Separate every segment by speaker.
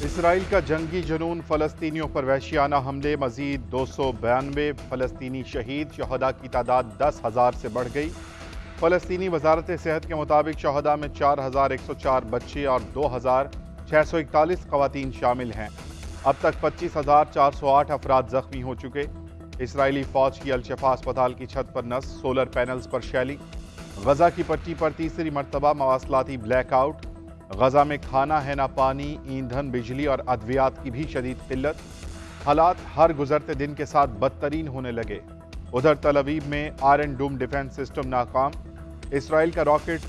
Speaker 1: Israel का जंगी जुनून, फ़लस्तीनियों पर वहशियाना हमले, मजीद 292 फ़लस्तीनी शहीद, शहदा की तादाद 10,000 से बढ़ गई। फ़लस्तीनी वजारत सेहत के मुताबिक शहदा में 4,104 बच्चे और 2,641 खवातीन शामिल हैं। अब तक 25,408 अफराद जख्मी हो चुके। इसराइली फौज की अल-शिफा अस्पताल की छत पर नस, सोलर पैनल्स पर शैलिंग। गजा की पट्टी पर तीसरी मरतबा मवासलाती ब्लैकआउट। गजा में खाना है ना पानी, ईंधन, बिजली और अद्वियात की भी शदीद किल्लत। हालात हर गुजरते दिन के साथ बदतरीन होने लगे। उधर तल अवीव में आयरन डूम डिफेंस सिस्टम नाकाम। इसराइल का रॉकेट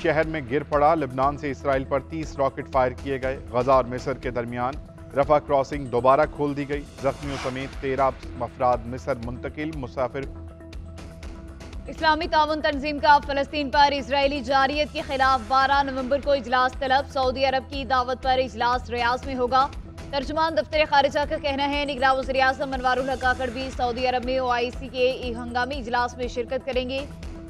Speaker 1: शहर में गिर पड़ा। लेबनान से इसराइल पर 30 रॉकेट फायर किए गए। गजा और मिस्र के दरमियान रफा क्रॉसिंग दोबारा खोल दी गई। जख्मियों समेत 13 अफराद मिस्र मुंतकिल। मुसाफिर।
Speaker 2: इस्लामी ताउन तंजीम का फ़लस्तीन पर इजरायली जारियत के खिलाफ 12 नवंबर को इजलास तलब। सऊदी अरब की दावत पर इजलास रियाज में होगा। तर्जुमान दफ्तर खारिजा का कहना है निगरान वज़ीर आज़म अनवारुल हक काकड़ भी सऊदी अरब में OIC के हंगामी इजलास में शिरकत करेंगे।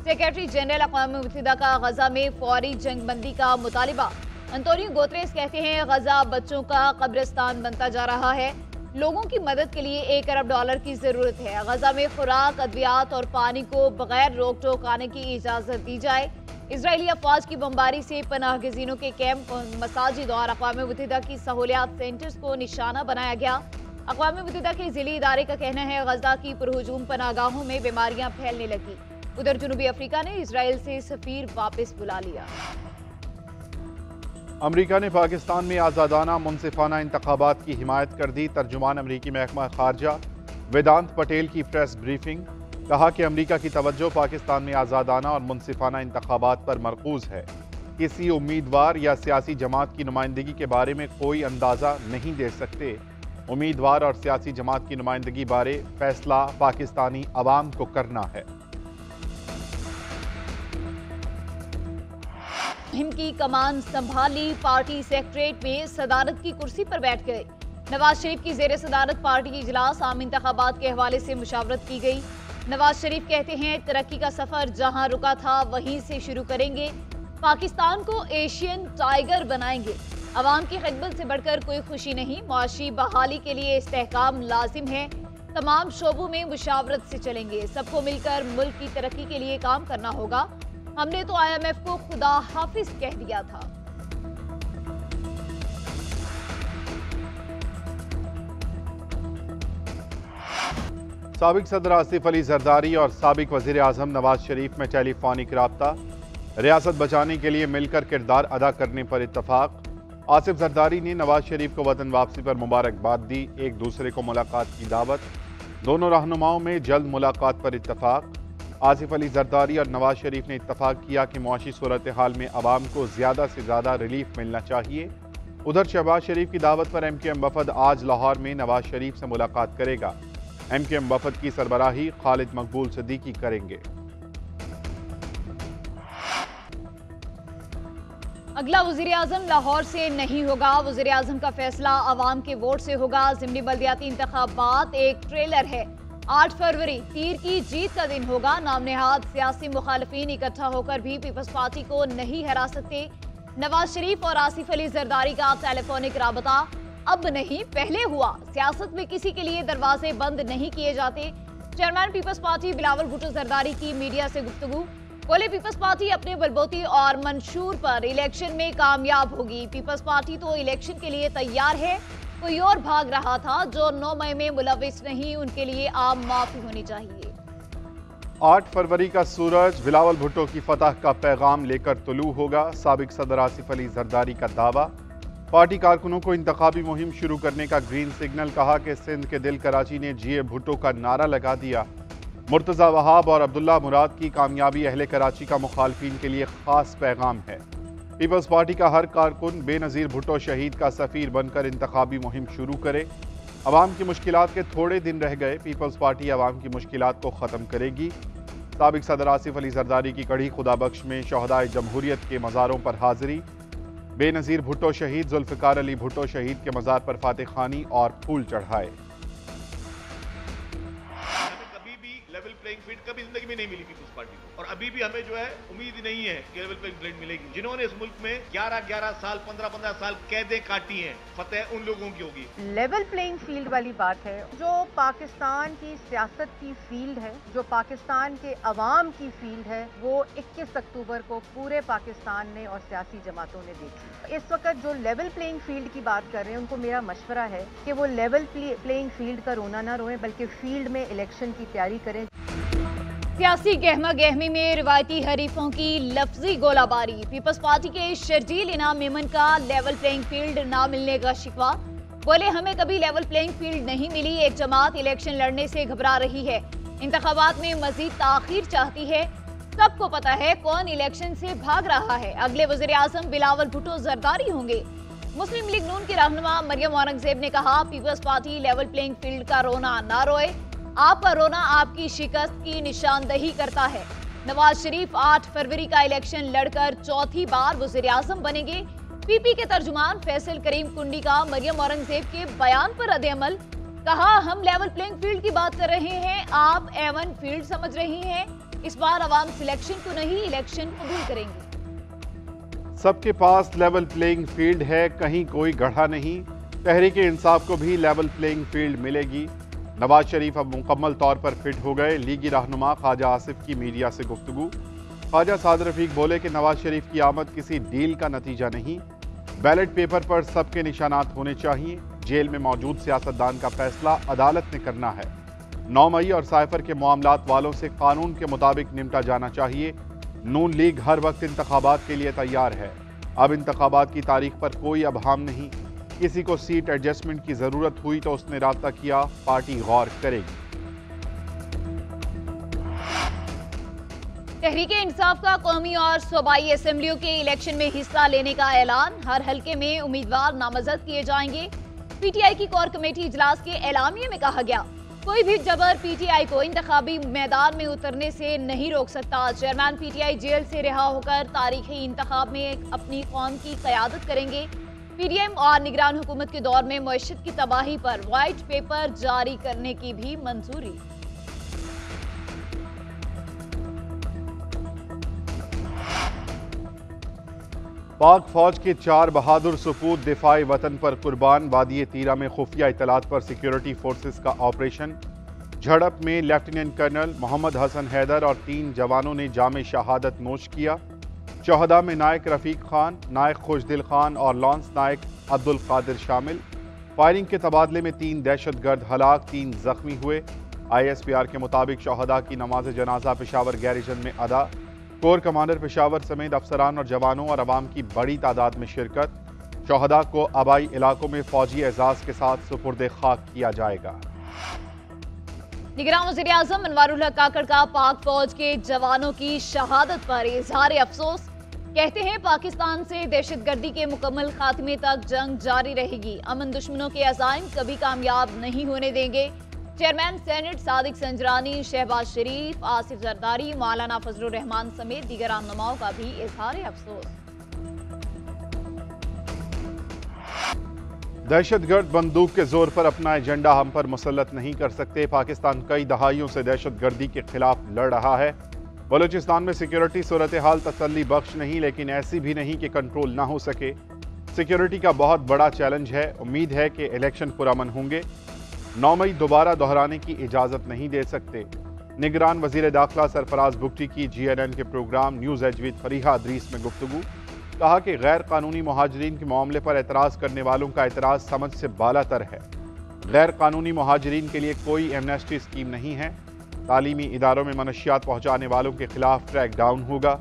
Speaker 2: सेक्रेटरी जनरल अक़वाम मुत्तहिदा का गजा में फौरी जंगबंदी का मुतालिबा। अंतोनियो गुतेरेस कहते हैं गजा बच्चों का कब्रिस्तान बनता जा रहा है। लोगों की मदद के लिए $1 अरब की जरूरत है। गजा में खुराक, अद्वियात और पानी को बगैर रोक टोक आने की इजाजत दी जाए। इजरायली अफवाज की बमबारी से पनाह गजीनों के कैंप, मसाजिद और अक़वाम मुत्तहिदा की सहूलियात सेंटर्स को निशाना बनाया गया। अक़वाम मुत्तहिदा के ज़िली इदारे का कहना है गजा की पुरहुजूम पनाहगाहों में बीमारियां फैलने लगी। उधर जनूबी अफ्रीका ने इसराइल से सफीर वापस बुला लिया।
Speaker 1: अमरीका ने पाकिस्तान में आज़ादाना मुनसिफाना इंतखाबात की हिमायत कर दी। तर्जुमान अमरीकी महकमा खारजा वेदांत पटेल की प्रेस ब्रीफिंग। कहा कि अमरीका की तवज्जो पाकिस्तान में आज़ादाना और मुनसिफाना इंतखाबात पर मरकूज है। किसी उम्मीदवार या सियासी जमात की नुमाइंदगी के बारे में कोई अंदाज़ा नहीं दे सकते। उम्मीदवार और सियासी जमात की नुमाइंदगी बारे फैसला पाकिस्तानी अवाम को करना है।
Speaker 2: हिंद की कमान संभाली। पार्टी सेक्रेटरीट में सदारत की कुर्सी पर बैठ गए। नवाज शरीफ की जेर सदारत पार्टी की इजलास आम इंतखाबात के हवाले से मुशावरत की गई। नवाज शरीफ कहते हैं तरक्की का सफर जहां रुका था वहीं से शुरू करेंगे। पाकिस्तान को एशियन टाइगर बनाएंगे। अवाम की खिदमत से बढ़कर कोई खुशी नहीं। मुआशी बहाली के लिए इस्तेहकाम लाजिम है। तमाम शोबों में मुशावरत से चलेंगे। सबको मिलकर मुल्क की तरक्की के लिए काम करना होगा। हमने तो IMF को खुदा हाफिज कह दिया था।
Speaker 1: साबिक सदर आसिफ अली जरदारी और साबिक वजीर आजम नवाज शरीफ में टेलीफोनिक राब्ता। रियासत बचाने के लिए मिलकर किरदार अदा करने पर इत्तफाक। आसिफ जरदारी ने नवाज शरीफ को वतन वापसी पर मुबारकबाद दी। एक दूसरे को मुलाकात की दावत। दोनों रहनुमाओं में जल्द मुलाकात पर इत्तफाक। आसिफ अली जरदारी और नवाज शरीफ ने इत्तफाक किया कि मुआशी सूरत हाल में अवाम को ज़्यादा से ज़्यादा रिलीफ मिलना चाहिए। उधर शहबाज शरीफ की दावत पर MKM वफद आज लाहौर में नवाज शरीफ से मुलाकात करेगा। MKM वफद की सरबराही खालिद मकबूल सिद्दीकी करेंगे।
Speaker 2: अगला वज़ीर आज़म लाहौर से नहीं होगा। वज़ीर आज़म का फैसला अवाम के वोट से होगा। ज़िमनी बल्दियाती इंतखाबात एक ट्रेलर है। 8 फरवरी तीर की जीत का दिन होगा। नाम नेहाद सियासी मुखालिफिन इकट्ठा होकर भी पीपल्स पार्टी को नहीं हरा सकते। नवाज शरीफ और आसिफ अली जरदारी का टेलीफोनिक राबता अब नहीं, पहले हुआ। सियासत में किसी के लिए दरवाजे बंद नहीं किए जाते। Chairman Peoples Party Bilawal Bhutto Zardari की मीडिया से गुफ्तगू। बोले पीपल्स पार्टी अपने बलबूती और मंशूर पर इलेक्शन में कामयाब होगी। पीपल्स पार्टी तो इलेक्शन के लिए तैयार है। कोई और भाग रहा था जो 9 मई में मुलविस नहीं, उनके लिए आम माफी होनी चाहिए।
Speaker 1: 8 फरवरी का सूरज बिलावल भुट्टो की फतह का पैगाम लेकर तुलू होगा। साबिक सदर आसिफ अली जरदारी का दावा। पार्टी कारकुनों को इंतखाबी मुहिम शुरू करने का ग्रीन सिग्नल। कहा कि सिंध के दिल कराची ने GA भुट्टो का नारा लगा दिया। मुर्तज़ा वहाब और अब्दुल्ला मुराद की कामयाबी अहले कराची का मुखालफिन के लिए खास पैगाम है। पीपल्स पार्टी का हर कारकुन बेनज़ीर भुट्टो शहीद का सफ़ीर बनकर इंतखाबी मुहिम शुरू करे। अवाम की मुश्किलात के थोड़े दिन रह गए। पीपल्स पार्टी अवाम की मुश्किलात को ख़त्म करेगी। साबिक सदर आसिफ अली जरदारी की कड़ी खुदाबख्श में शहदाए जमहूरियत के मज़ारों पर हाज़िरी। बेनज़ीर भुट्टो शहीद, जुल्फ़िकार अली भुट्टो शहीद के मज़ार पर फातिह खानी और फूल चढ़ाए।
Speaker 3: कभी भी लेवल प्लेइंग फील्ड कभी की भी नहीं मिली पीपल्स पार्टी को, और अभी भी हमें जो है उम्मीद नहीं है कि लेवल प्लेइंग फील्ड मिलेगी। जिन्होंने इस मुल्क में 11-11 साल 15-15 साल कैदें काटी हैं, फतेह उन लोगों की होगी।
Speaker 4: लेवल प्लेइंग फील्ड वाली बात है, जो पाकिस्तान की सियासत की फील्ड है, जो पाकिस्तान के अवाम की फील्ड है, वो 21 अक्टूबर को पूरे पाकिस्तान ने और सियासी जमातों ने देखी। इस वक्त जो लेवल प्लेइंग फील्ड की बात कर रहे हैं, उनको मेरा मशवरा है कि वो लेवल प्लेइंग फील्ड का रोना ना रोएं, बल्कि फील्ड में इलेक्शन की तैयारी करें।
Speaker 2: सियासी गहमा गहमी में रिवायती हरीफों की लफ्जी गोलाबारी। पीपल्स पार्टी के शर्जील इनाम मेमन का लेवल प्लेइंग फील्ड ना मिलने का शिकवा। बोले, हमें कभी लेवल प्लेइंग फील्ड नहीं मिली, एक जमात इलेक्शन लड़ने से घबरा रही है, इंतखाबात में मजीद ताखीर चाहती है। सबको पता है कौन इलेक्शन से भाग रहा है। अगले वज़ीर आज़म बिलावल भुट्टो जरदारी होंगे। मुस्लिम लीग नून की रहनुमा मरियम औरंगजेब ने कहा, Peoples Party level playing field का रोना ना रोए, आपका रोना आपकी शिकस्त की निशानदही करता है। नवाज शरीफ 8 फरवरी का इलेक्शन लड़कर चौथी बार वज़ीर आज़म बनेंगे। पीपी के तर्जुमान फैसल करीम कुंडी का मरियम औरंगजेब के बयान पर रद्द-ए-अमल। कहा, हम लेवल प्लेइंग फील्ड की बात कर रहे हैं, आप एवन फील्ड समझ रही हैं। इस बार अवाम सिलेक्शन को नहीं, इलेक्शन कबूल करेंगे।
Speaker 1: सबके पास लेवल प्लेइंग फील्ड है, कहीं कोई गढ़ा नहीं। तहरीक इंसाफ को भी लेवल प्लेइंग फील्ड मिलेगी। नवाज शरीफ अब मुकम्मल तौर पर फिट हो गए। लीगी रहनुमा ख्वाजा आसिफ की मीडिया से गुफ्तगू। ख्वाजा साद रफीक बोले कि नवाज शरीफ की आमद किसी डील का नतीजा नहीं, बैलेट पेपर पर सबके निशानात होने चाहिए। जेल में मौजूद सियासतदान का फैसला अदालत ने करना है। 9 मई और साइफर के मामलात वालों से कानून के मुताबिक निपटा जाना चाहिए। नून लीग हर वक्त इंतखाबात के लिए तैयार है। अब इंतखाबात की तारीख पर कोई अबहाम नहीं। किसी को सीट एडजस्टमेंट की जरूरत हुई तो उसने राब्ता किया, पार्टी गौर करेगी।
Speaker 2: तहरीके इंसाफ का कौमी और सूबाई असेंबलियों के इलेक्शन में हिस्सा लेने का ऐलान। हर हल्के में उम्मीदवार नामजद किए जाएंगे। पीटीआई की कोर कमेटी इजलास के एलामिये में कहा गया, कोई भी जबर पीटीआई को इंतखाबी मैदान में उतरने से नहीं रोक सकता। चेयरमैन पीटीआई जेल से रिहा होकर तारीखी इंतखाब में अपनी कौम की क़यादत करेंगे। पीडीएम और निगरान हुकूमत के दौर में मईशत की तबाही पर व्हाइट पेपर जारी करने की भी मंजूरी।
Speaker 1: पाक फौज के 4 बहादुर सपूत दिफाई वतन पर कुर्बान। वादी तीरा में खुफिया इतलात पर सिक्योरिटी फोर्सेस का ऑपरेशन। झड़प में लेफ्टिनेंट कर्नल मोहम्मद हसन हैदर और 3 जवानों ने जामे शहादत नोश किया। शहदा में नायक रफीक खान, नायक खुशदिल खान और लॉन्स नायक अब्दुल कादिर शामिल। फायरिंग के तबादले में 3 दहशतगर्द हलाक, 3 जख्मी हुए। ISPR के मुताबिक शहदा की नमाज जनाजा पेशावर गैरिजन में अदा। कोर कमांडर पेशावर समेत अफसरान और जवानों और अवाम की बड़ी तादाद में शिरकत। शहदा को आबाई इलाकों में फौजी एजाज के साथ सुपुर्द खाक किया जाएगा।
Speaker 2: निगरान वज़ीर आज़म अनवारुल हक काकड़ का पाक फौज के जवानों की शहादत पर इजहार अफसोस। कहते हैं, पाकिस्तान से दहशतगर्दी के मुकम्मल खात्मे तक जंग जारी रहेगी। अमन दुश्मनों के अज़ाइम कभी कामयाब नहीं होने देंगे। चेयरमैन सेनेट सादिक संजरानी, शहबाज शरीफ, आसिफ जरदारी, मौलाना फजलुर रहमान समेत दीगर रहनुमाओं का भी इजहार अफसोस।
Speaker 1: दहशतगर्द बंदूक के जोर पर अपना एजेंडा हम पर मुसल्लत नहीं कर सकते। पाकिस्तान कई दहाइयों से दहशतगर्दी के खिलाफ लड़ रहा है। बलूचिस्तान में सिक्योरिटी सूरत हाल तसल्ली बख्श नहीं, लेकिन ऐसी भी नहीं कि कंट्रोल ना हो सके। सिक्योरिटी का बहुत बड़ा चैलेंज है। उम्मीद है कि इलेक्शन पुरअमन होंगे। 9 मई दोबारा दोहराने की इजाज़त नहीं दे सकते। निगरान वज़ीर दाखिला सरफराज बुगटी की GNN के programme news edge with Fariha Idrees में गुफ्तगू। कहा कि गैर कानूनी मुहाजिरीन के मामले पर एतराज़ करने वालों का एतराज़ समझ से बालातर है। गैर कानूनी मुहाजिरीन के लिए कोई एमनेस्टी स्कीम नहीं है। तालीमी इदारों में मनशियात पहुँचाने वालों के खिलाफ क्रैक डाउन होगा।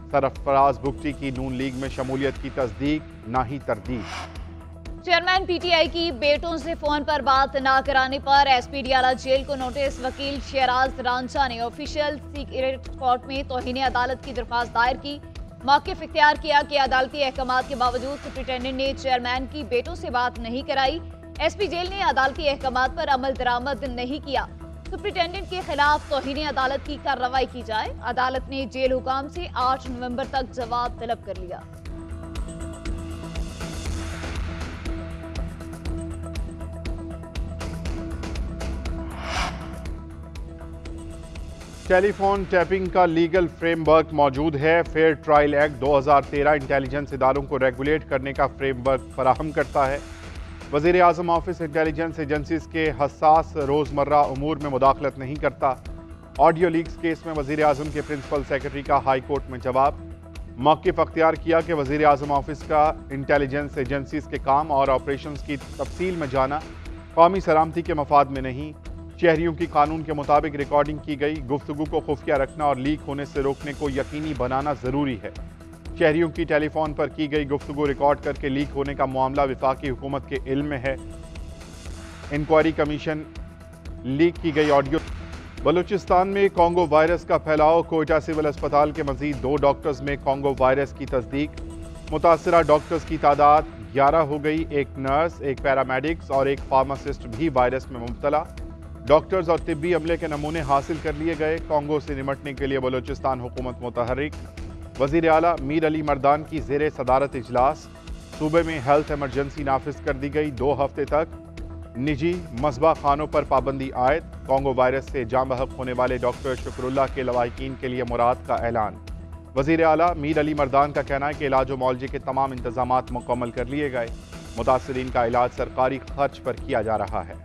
Speaker 1: सरफराज बुगटी की नून लीग में शमूलियत की तस्दीक, ना ही तरदीद।
Speaker 2: चेयरमैन पीटीआई की बेटों से फोन पर बात न कराने पर एसपी डियाला जेल को नोटिस। वकील शहराज रांचा ने ऑफिशियल सीक्रेट कोर्ट में तौहीन अदालत की दरख्वास्त दायर की। मौक़िफ़ इख्तियार किया कि अदालती अहकामात के बावजूद सुप्रिटेंडेंट ने चेयरमैन की बेटों से बात नहीं कराई। एसपी जेल ने अदालती अहकामात पर अमल दरामद नहीं किया। सुप्रिटेंडेंट के खिलाफ तौहीन अदालत की कार्रवाई की जाए। अदालत ने जेल हुकाम से 8 नवंबर तक जवाब तलब कर लिया।
Speaker 1: टेलीफोन टैपिंग का लीगल फ्रेमवर्क मौजूद है। फेयर ट्रायल एक्ट 2013 इंटेलिजेंस इदारों को रेगुलेट करने का फ्रेमवर्क फराहम करता है। वज़ीर आज़म ऑफिस इंटेलिजेंस एजेंसीज के हसास रोज़मर्रा उमूर में मुदाखलत नहीं करता। ऑडियो लीक्स केस में वज़ीर आज़म के प्रिंसिपल सेक्रेटरी का हाई कोर्ट में जवाब। मौक़िफ़ अख्तियार किया कि वज़ीर आज़म ऑफिस का इंटेलिजेंस एजेंसीज के काम और ऑपरेशंस की तफसील में जाना कौमी सलामती के मफाद में नहीं। शहरियों की कानून के मुताबिक रिकॉर्डिंग की गई गुफ्तगू को खुफिया रखना और लीक होने से रोकने को यकीनी बनाना ज़रूरी है। शहरियों की टेलीफोन पर की गई गुफ्तगू रिकॉर्ड करके लीक होने का मामला वफाकी हुकूमत के इल्म में है। इंक्वायरी कमीशन लीक की गई ऑडियो। बलूचिस्तान में कॉन्गो वायरस का फैलाव। कोयटा सिविल अस्पताल के मजीद 2 डॉक्टर्स में कॉन्गो वायरस की तस्दीक। मुतासरा डॉक्टर्स की तादाद 11 हो गई। एक नर्स, एक पैरामेडिक्स और एक फार्मासिस्ट भी वायरस में मुब्तला। डॉक्टर्स और तिब्बी अमले के नमूने हासिल कर लिए गए। कॉन्गो से निमटने के लिए बलूचिस्तान हुकूमत मुतहर्रिक। वज़ीर आला मीर अली मर्दान की ज़ेरे सदारत इजलास। सूबे में हेल्थ इमरजेंसी नाफिज कर दी गई। 2 हफ्ते तक निजी मसबा खानों पर पाबंदी आयद। कॉन्गो वायरस से जाँ बहक होने वाले डॉक्टर शुक्रुल्लाह के लवाहिकीन के लिए मुराद का ऐलान। वज़ीर आला मीर अली मर्दान का कहना है कि इलाज व मौलजी के तमाम इंतजामात मुकम्मल कर लिए गए। मुतासरीन का इलाज सरकारी खर्च पर किया जा रहा है।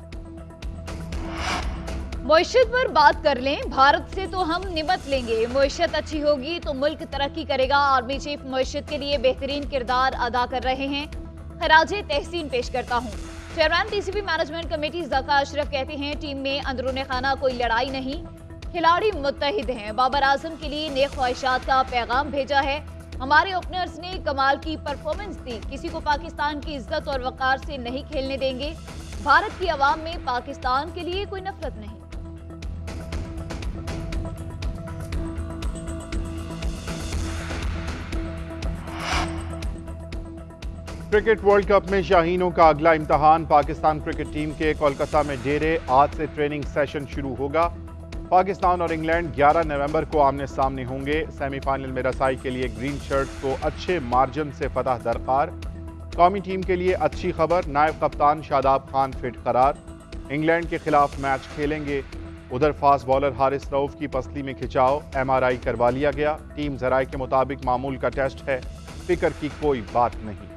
Speaker 2: मईशत पर बात कर लें। भारत से तो हम निमट लेंगे। मईशत अच्छी होगी तो मुल्क तरक्की करेगा। आर्मी चीफ मईशत के लिए बेहतरीन किरदार अदा कर रहे हैं। खराजे तहसीन पेश करता हूँ। Chairman PCB management committee Zaka Ashraf कहते हैं टीम में अंदरूने खाना कोई लड़ाई नहीं, खिलाड़ी मुत्तहिद हैं। बाबर आजम के लिए नेक ख्वाहिशात का पैगाम भेजा है। हमारे ओपनर्स ने कमाल की परफॉर्मेंस दी। किसी को पाकिस्तान की इज्जत और वक़ार से नहीं खेलने देंगे। भारत की आवाम में पाकिस्तान के लिए कोई नफरत नहीं।
Speaker 1: क्रिकेट वर्ल्ड कप में शाहीनों का अगला इम्तहान। पाकिस्तान क्रिकेट टीम के कोलकाता में डेरे। आज से ट्रेनिंग सेशन शुरू होगा। पाकिस्तान और इंग्लैंड 11 नवंबर को आमने सामने होंगे। सेमीफाइनल में रसाई के लिए ग्रीन शर्ट्स को अच्छे मार्जिन से फतह दरकार। कौमी टीम के लिए अच्छी खबर, नायब कप्तान शादाब खान फिट करार। इंग्लैंड के खिलाफ मैच खेलेंगे। उधर फास्ट बॉलर हारिस रऊफ की पसली में खिंचाव, MRI करवा लिया गया। टीम जराये के मुताबिक मामूल का टेस्ट है, फिक्र की कोई बात नहीं।